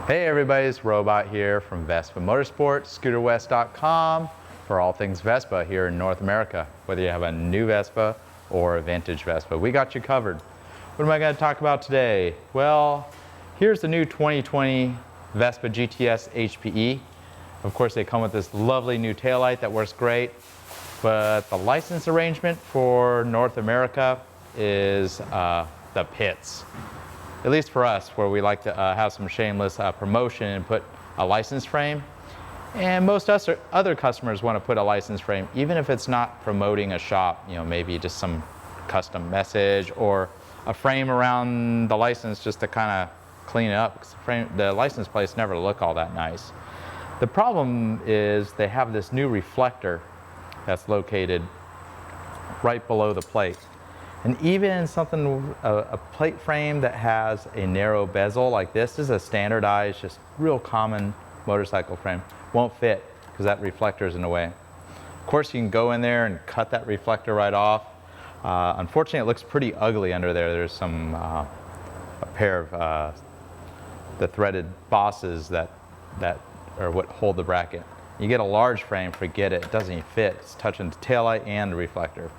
Hey everybody, it's Robot here from Vespa Motorsport, scooterwest.com for all things Vespa here in North America. Whether you have a new Vespa or a vintage Vespa, we got you covered. What am I going to talk about today? Well, here's the new 2020 Vespa GTS HPE. Of course, they come with this lovely new taillight that works great, but the license arrangement for North America is the pits. At least for us, where we like to have some shameless promotion and put a license frame. And most other customers want to put a license frame, even if it's not promoting a shop, maybe just some custom message or a frame around the license just to kind of clean it up, because the license plates never look all that nice. The problem is they have this new reflector that's located right below the plate. And even something, a plate frame that has a narrow bezel like this is a standardized, just real common motorcycle frame. Won't fit because that reflector is in the way. Of course, you can go in there and cut that reflector right off. Unfortunately, it looks pretty ugly under there. There's some, a pair of the threaded bosses that are what hold the bracket. You get a large frame, forget it. It doesn't even fit. It's touching the taillight and the reflector.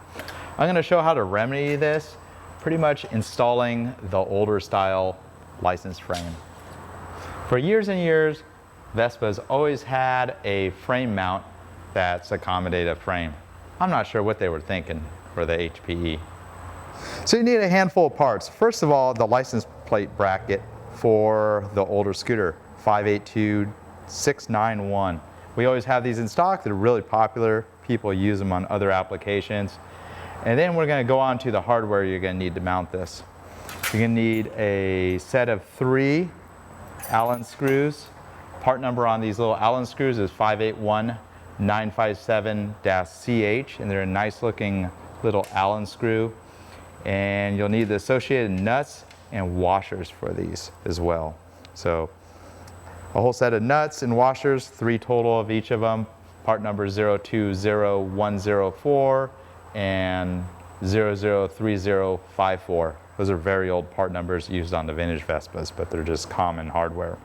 I'm going to show how to remedy this, pretty much installing the older style license frame. For years and years, Vespa's always had a frame mount that's accommodated a frame. I'm not sure what they were thinking for the HPE. So you need a handful of parts. First of all, the license plate bracket for the older scooter, 582691. We always have these in stock. They're really popular. People use them on other applications. And then we're going to go on to the hardware you're going to need to mount this. You're going to need a set of 3 Allen screws. Part number on these little Allen screws is 581957-CH, and they're a nice looking little Allen screw. And you'll need the associated nuts and washers for these as well. So a whole set of nuts and washers, 3 total of each of them. Part number 020104 and 003054. Those are very old part numbers used on the vintage Vespas, but they're just common hardware.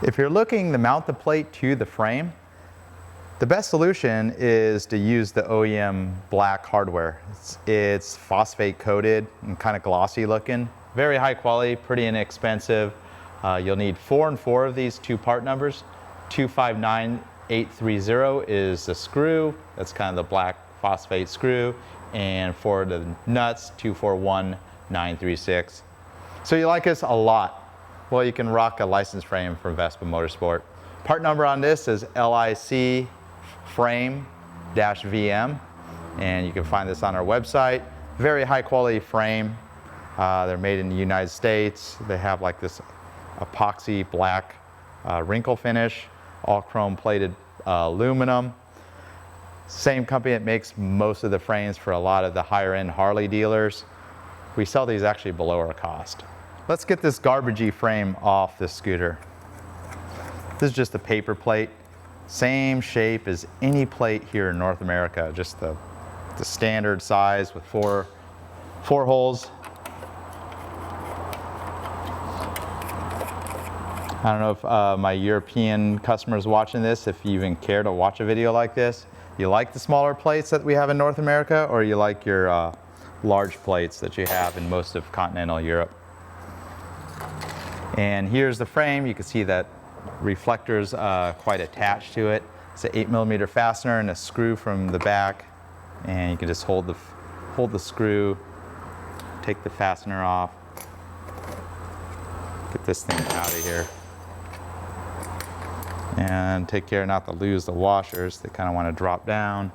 If you're looking to mount the plate to the frame, the best solution is to use the OEM black hardware. It's phosphate coated and kind of glossy looking. Very high quality, pretty inexpensive. You'll need 4 and 4 of these 2 part numbers. 259830 is the screw. That's kind of the black phosphate screw. And for the nuts, 241936. So you like this a lot. Well, you can rock a license frame from Vespa Motorsport. Part number on this is LIC frame-VM. And you can find this on our website. Very high quality frame. They're made in the United States. They have like this epoxy black wrinkle finish, all chrome plated aluminum. Same company that makes most of the frames for a lot of the higher end Harley dealers. We sell these actually below our cost. Let's get this garbagey frame off this scooter. This is just a paper plate. Same shape as any plate here in North America, just the standard size with four holes. I don't know if my European customers watching this, if you even care to watch a video like this. You like the smaller plates that we have in North America, or you like your large plates that you have in most of continental Europe? And here's the frame. You can see that reflector's quite attached to it. It's an 8mm fastener and a screw from the back. And you can just hold the screw, take the fastener off, get this thing out of here. And take care not to lose the washers. They kind of want to drop down.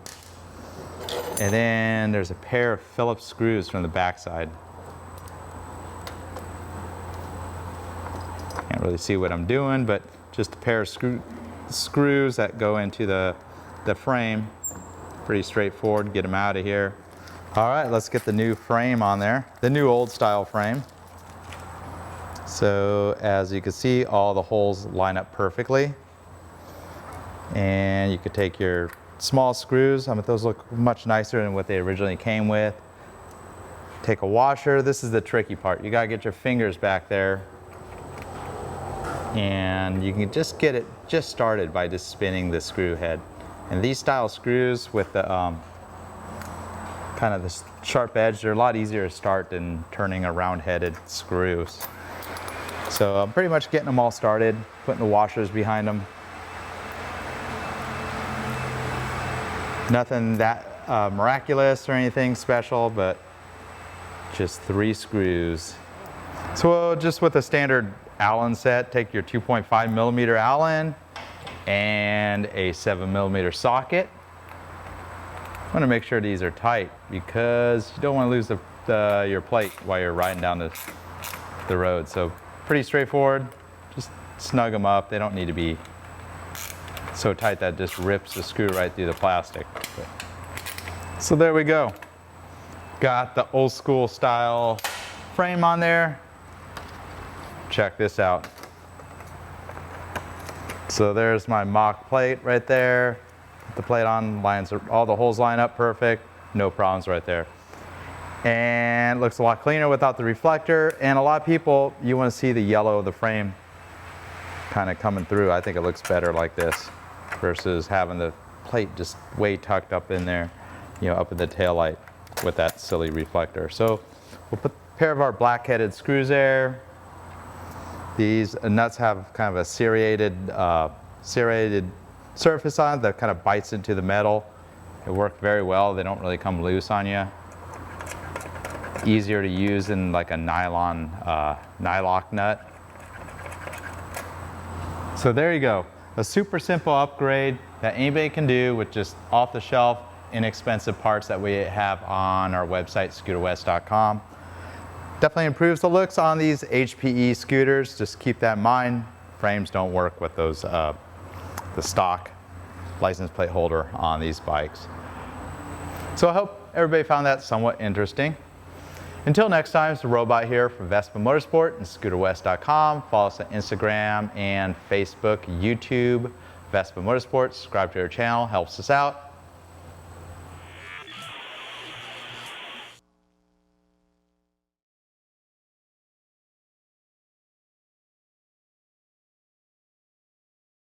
And then there's a pair of Phillips screws from the backside. Can't really see what I'm doing, but just a pair of screws that go into the frame. Pretty straightforward. Get them out of here. All right, let's get the new frame on there. The new old style frame. So as you can see, all the holes line up perfectly. And you could take your small screws. Those look much nicer than what they originally came with. Take a washer. This is the tricky part. You gotta get your fingers back there And you can just get it just started by just spinning the screw head. And these style screws with the kind of this sharp edge, they're a lot easier to start than turning a round-headed screws. So I'm pretty much getting them all started, putting the washers behind them. Nothing that miraculous or anything special, but just 3 screws. So just with a standard Allen set, take your 2.5 millimeter Allen and a 7 millimeter socket. I want to make sure these are tight because you don't want to lose your plate while you're riding down the road. So pretty straightforward, just snug them up. They don't need to be so tight that it just rips the screw right through the plastic. So there we go. Got the old school style frame on there. Check this out. So there's my mock plate right there. Put the plate on, all the holes line up perfect, no problems right there. And it looks a lot cleaner without the reflector. And a lot of people, you want to see the yellow of the frame kind of coming through. I think it looks better like this versus having the plate just way tucked up in there, up in the tail light with that silly reflector. So we'll put a pair of our black-headed screws there. These nuts have kind of a serrated surface on it that kind of bites into the metal. They work very well. They don't really come loose on you. Easier to use than like a nylon nylock nut. So there you go. A super simple upgrade that anybody can do with just off-the-shelf, inexpensive parts that we have on our website, scooterwest.com. Definitely improves the looks on these HPE scooters. Just keep that in mind. Frames don't work with those the stock license plate holder on these bikes. So I hope everybody found that somewhat interesting. Until next time, it's the Robot here from Vespa Motorsport and scooterwest.com. Follow us on Instagram and Facebook, YouTube, Vespa Motorsport. Subscribe to our channel, helps us out.